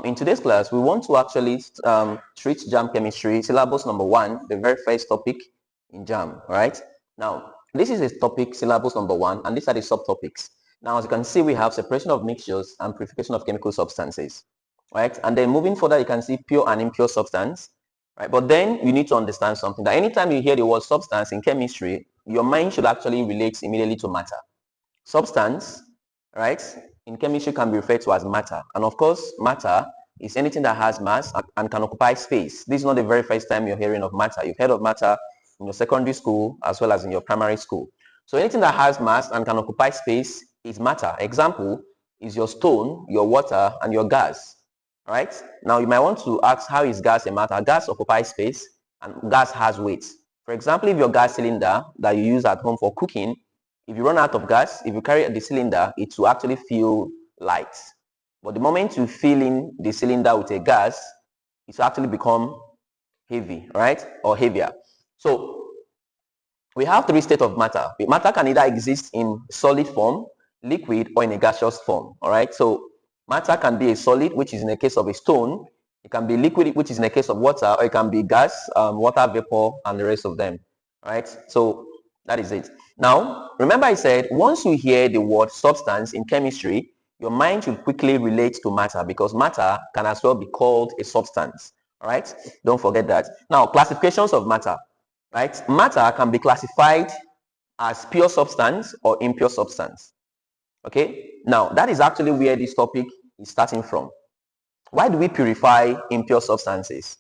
In today's class, we want to actually treat JAMB chemistry syllabus number 1, the very first topic in JAMB, right? Now, this is a topic, syllabus number 1, and these are the subtopics. Now, as you can see, we have separation of mixtures and purification of chemical substances, right? And then moving further, you can see pure and impure substance, right? But then you need to understand something, that anytime you hear the word substance in chemistry, your mind should actually relate immediately to matter. Substance, right, in chemistry can be referred to as matter. And of course, matter is anything that has mass and can occupy space. This is not the very first time you're hearing of matter. You've heard of matter in your secondary school as well as in your primary school. So anything that has mass and can occupy space is matter. Example is your stone, your water, and your gas. Right? Now you might want to ask, how is gas a matter? Gas occupies space and gas has weight. For example, if your gas cylinder that you use at home for cooking, if you run out of gas, if you carry the cylinder, it will actually feel light. But the moment you fill in the cylinder with a gas, it will actually become heavy, right? Or heavier. So we have 3 states of matter. Matter can either exist in solid form, liquid, or in a gaseous form. All right. So matter can be a solid, which is in the case of a stone. It can be liquid, which is in the case of water, or it can be gas, water vapor, and the rest of them. All right. So that is it. Now, remember I said, once you hear the word substance in chemistry, your mind should quickly relate to matter, because matter can as well be called a substance. All right. Don't forget that. Now, classifications of matter. Right? Matter can be classified as pure substance or impure substance. Okay? Now, that is actually where this topic is starting from. Why do we purify impure substances?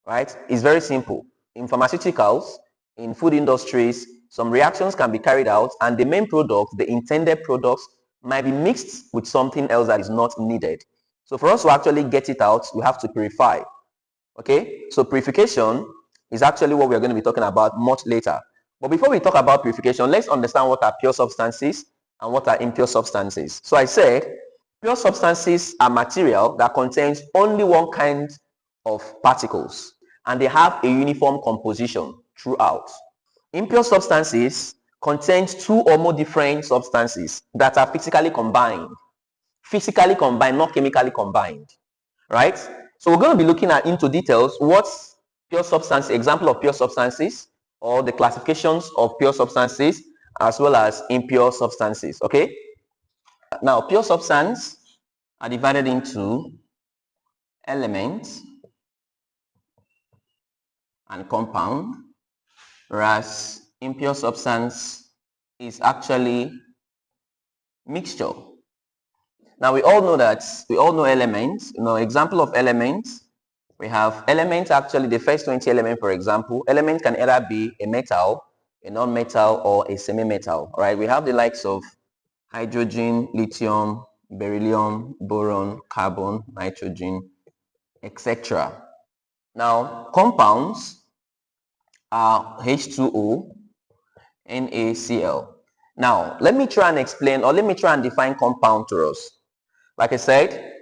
Right? It's very simple. In pharmaceuticals, in food industries, some reactions can be carried out, and the main product, the intended products, might be mixed with something else that is not needed. So for us to actually get it out, we have to purify. Okay? So purification is actually what we're going to be talking about much later. But before we talk about purification, let's understand what are pure substances and what are impure substances. So I said, pure substances are material that contains only one kind of particles, and they have a uniform composition throughout. Impure substances contain 2 or more different substances that are physically combined, not chemically combined, right? So we're going to be looking at into details what's pure substance, example of pure substances, or the classifications of pure substances, as well as impure substances. Okay? Now, pure substance are divided into elements and compound, whereas impure substance is actually mixture. Now we all know elements. Example of elements, we have elements, actually the first 20 elements, for example. Element can either be a metal, a non-metal, or a semi-metal. Right? We have the likes of hydrogen, lithium, beryllium, boron, carbon, nitrogen, etc. Now compounds are H2O, NaCl. Now let me try and explain, or let me try and define compound to us. Like I said,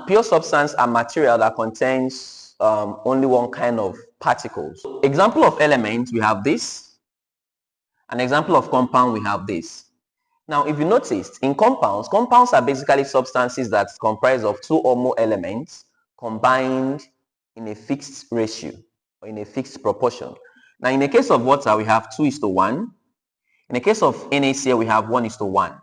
pure substance are material that contains only one kind of particles. Example of elements, we have this. An example of compound, we have this. Now, if you noticed, in compounds are basically substances that comprise of 2 or more elements combined in a fixed ratio or in a fixed proportion. Now, in the case of water, we have 2:1. In the case of NaCl, we have 1:1.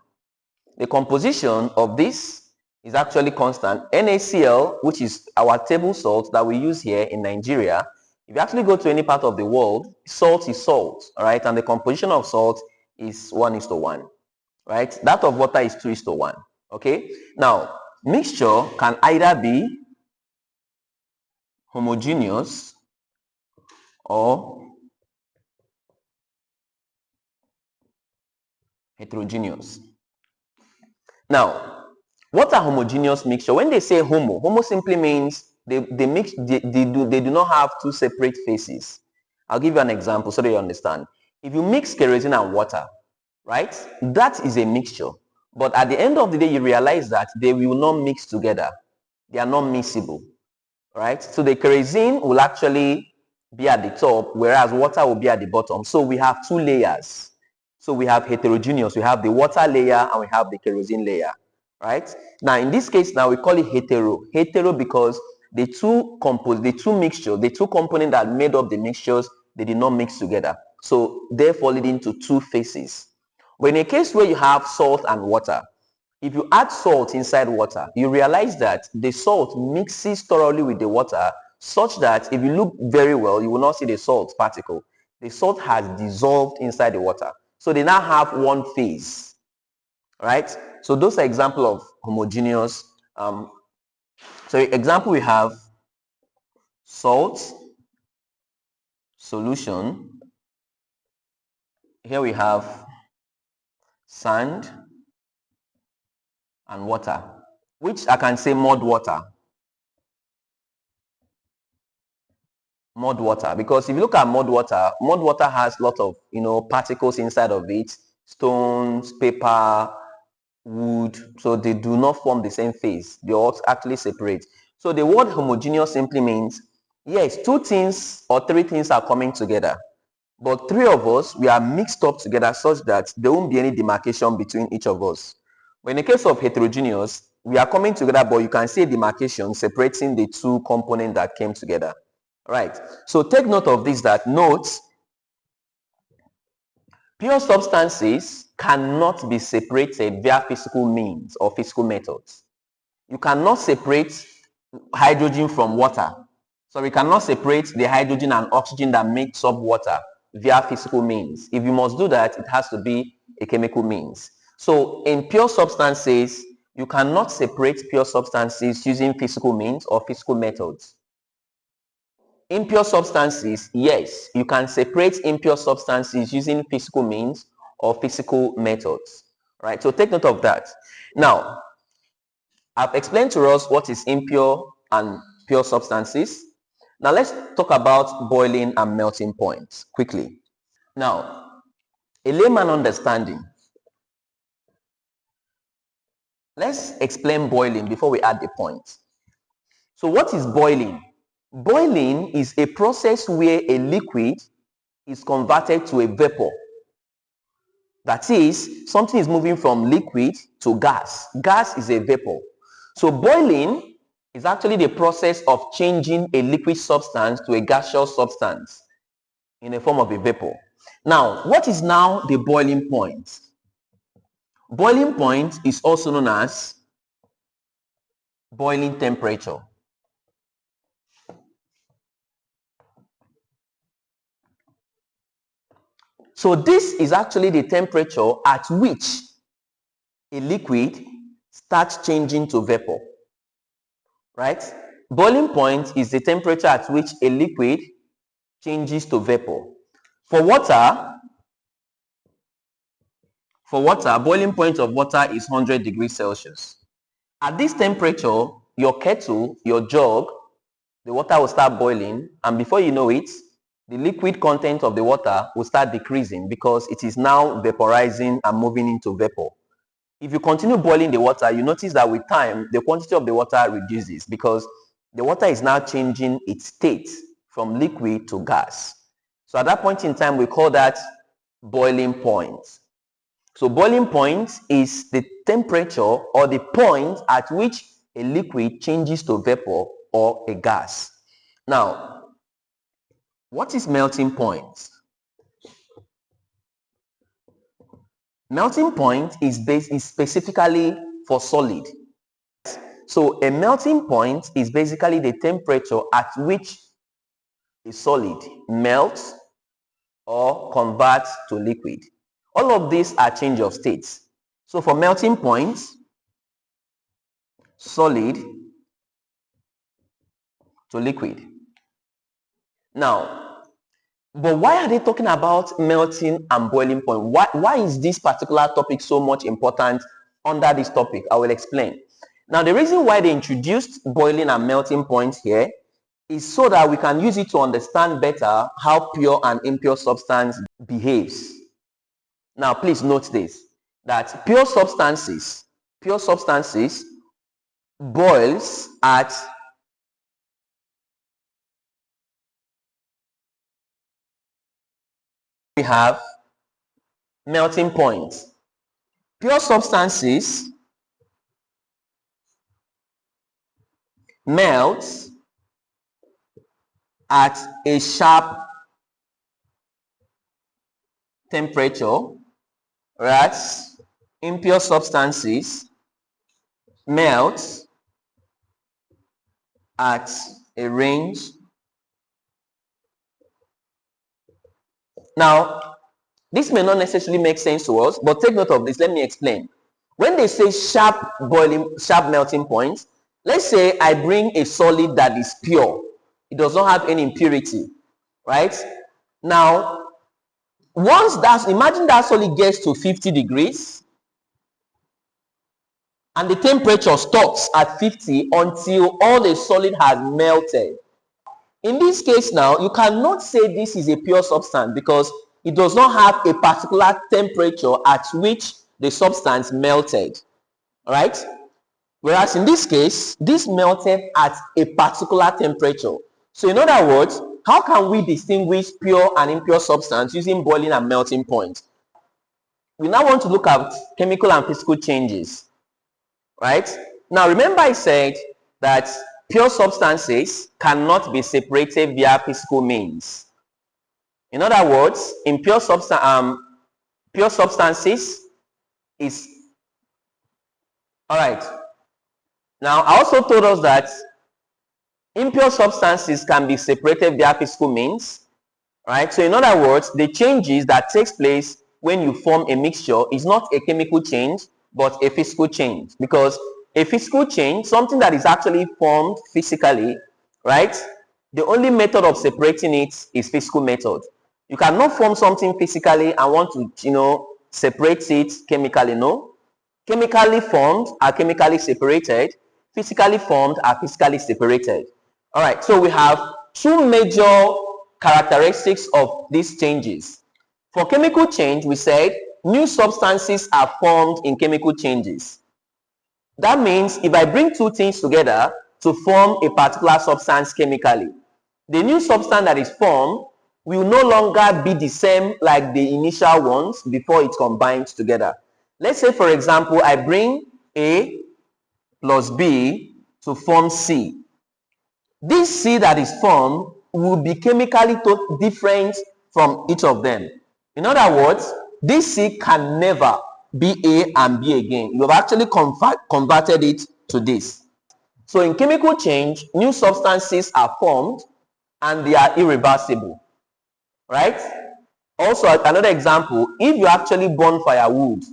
The composition of this is actually constant. NaCl, which is our table salt that we use here in Nigeria, if you actually go to any part of the world, salt is salt, all right? And the composition of salt is 1:1, right? That of water is 2:1, okay? Now, mixture can either be homogeneous or heterogeneous. Now, what are homogeneous mixture? When they say homo simply means they do not have 2 separate phases. I'll give you an example so that you understand. If you mix kerosene and water, right, that is a mixture. But at the end of the day, you realize that they will not mix together. They are not mixable, right? So the kerosene will actually be at the top, whereas water will be at the bottom. So we have 2 layers. So we have heterogeneous. We have the water layer and we have the kerosene layer. right? Now in this case, now we call it hetero because the two components that made up the mixtures, they did not mix together, so therefore leading to two phases. But in a case where you have salt and water, if you add salt inside water, you realize that the salt mixes thoroughly with the water, such that if you look very well, you will not see the salt particle. The salt has dissolved inside the water, so they now have one phase, right? So those are examples of homogeneous. So example, we have salt solution. Here we have sand and water, which I can say mud water. Mud water, because if you look at mud water has a lot of particles inside of it, stones, paper, wood, so they do not form the same phase. They all actually separate. So the word homogeneous simply means, yes, two things or three things are coming together, but three of us, we are mixed up together such that there won't be any demarcation between each of us. But in the case of heterogeneous, we are coming together, but you can see a demarcation separating the two components that came together. Right. So take note of this, that note, pure substances cannot be separated via physical means or physical methods. You cannot separate hydrogen from water. So we cannot separate the hydrogen and oxygen that makes up water via physical means. If you must do that, it has to be a chemical means. So in pure substances, you cannot separate pure substances using physical means or physical methods. Impure substances, yes, you can separate impure substances using physical means or physical methods, right? So take note of that. Now, I've explained to us what is impure and pure substances. Now let's talk about boiling and melting points quickly. Now, a layman understanding. Let's explain boiling before we add the point. So what is boiling? Boiling is a process where a liquid is converted to a vapor. That is, something is moving from liquid to gas. Gas is a vapor. So boiling is actually the process of changing a liquid substance to a gaseous substance in the form of a vapor. Now, what is now the boiling point? Boiling point is also known as boiling temperature. So this is actually the temperature at which a liquid starts changing to vapor, right? Boiling point is the temperature at which a liquid changes to vapor. For water, boiling point of water is 100 degrees Celsius. At this temperature, your kettle, your jug, the water will start boiling, and before you know it, the liquid content of the water will start decreasing because it is now vaporizing and moving into vapor. If you continue boiling the water, you notice that with time, the quantity of the water reduces because the water is now changing its state from liquid to gas. So at that point in time, we call that boiling point. So boiling point is the temperature or the point at which a liquid changes to vapor or a gas. Now, what is melting point? Melting point is specifically for solid. So a melting point is basically the temperature at which a solid melts or converts to liquid. All of these are change of states. So for melting point, solid to liquid. Now, but why are they talking about melting and boiling point? Why is this particular topic so much important under this topic? I will explain. Now, the reason why they introduced boiling and melting points here is so that we can use it to understand better how pure and impure substance behaves. Now, please note this, that pure substances boils at we have melting point. Pure substances melts at a sharp temperature, whereas impure substances melt at a range. Now, this may not necessarily make sense to us, but take note of this. Let me explain. When they say sharp melting point, let's say I bring a solid that is pure. It does not have any impurity, right? Now, imagine that solid gets to 50 degrees and the temperature stops at 50 until all the solid has melted. In this case now, you cannot say this is a pure substance because it does not have a particular temperature at which the substance melted, right? Whereas in this case, this melted at a particular temperature. So in other words, how can we distinguish pure and impure substance using boiling and melting point? We now want to look at chemical and physical changes, right? Now remember I said that pure substances cannot be separated via physical means. In other words, in pure substances is all right. Now I also told us that impure substances can be separated via physical means, right? So in other words, the changes that takes place when you form a mixture is not a chemical change but a physical change, because a physical change, something that is actually formed physically, right? The only method of separating it is physical method. You cannot form something physically and want to, separate it chemically. No. Chemically formed are chemically separated. Physically formed are physically separated. All right. So we have two major characteristics of these changes. For chemical change, we said new substances are formed in chemical changes. That means if I bring two things together to form a particular substance chemically, the new substance that is formed will no longer be the same like the initial ones before it combines together. Let's say, for example, I bring A plus B to form C. This C that is formed will be chemically different from each of them. In other words, this C can never be A and B again. You have actually converted it to this. So in chemical change, new substances are formed and they are irreversible, right? Also, another example, if you actually burn firewood,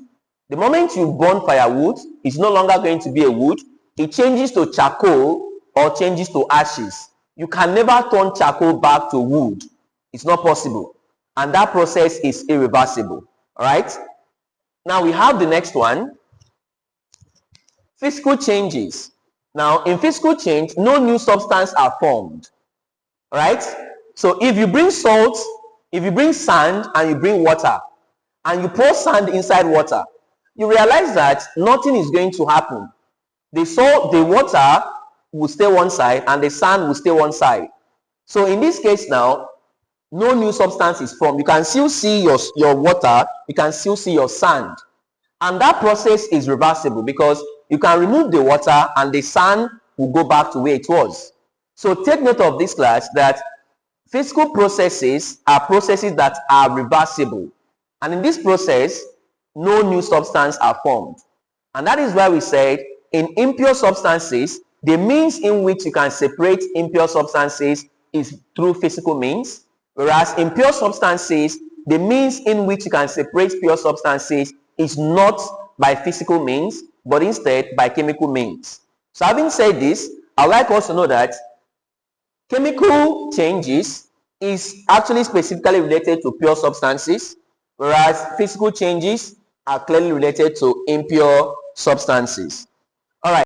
the moment you burn firewood, it's no longer going to be a wood. It changes to charcoal or changes to ashes. You can never turn charcoal back to wood. It's not possible. And that process is irreversible. All right? Now we have the next one. Physical changes. Now in physical change, no new substance are formed. All right? So if you bring salt, if you bring sand and you bring water, and you pour sand inside water, you realize that nothing is going to happen. The water will stay one side and the sand will stay one side. So in this case now, no new substance is formed. You can still see your water, you can still see your sand. And that process is reversible because you can remove the water and the sand will go back to where it was. So take note of this, class, that physical processes are processes that are reversible. And in this process, no new substance are formed. And that is why we said in impure substances, the means in which you can separate impure substances is through physical means, whereas in pure substances, the means in which you can separate pure substances is not by physical means, but instead by chemical means. So having said this, I'd like us to know that chemical changes is actually specifically related to pure substances, whereas physical changes are clearly related to impure substances. All right.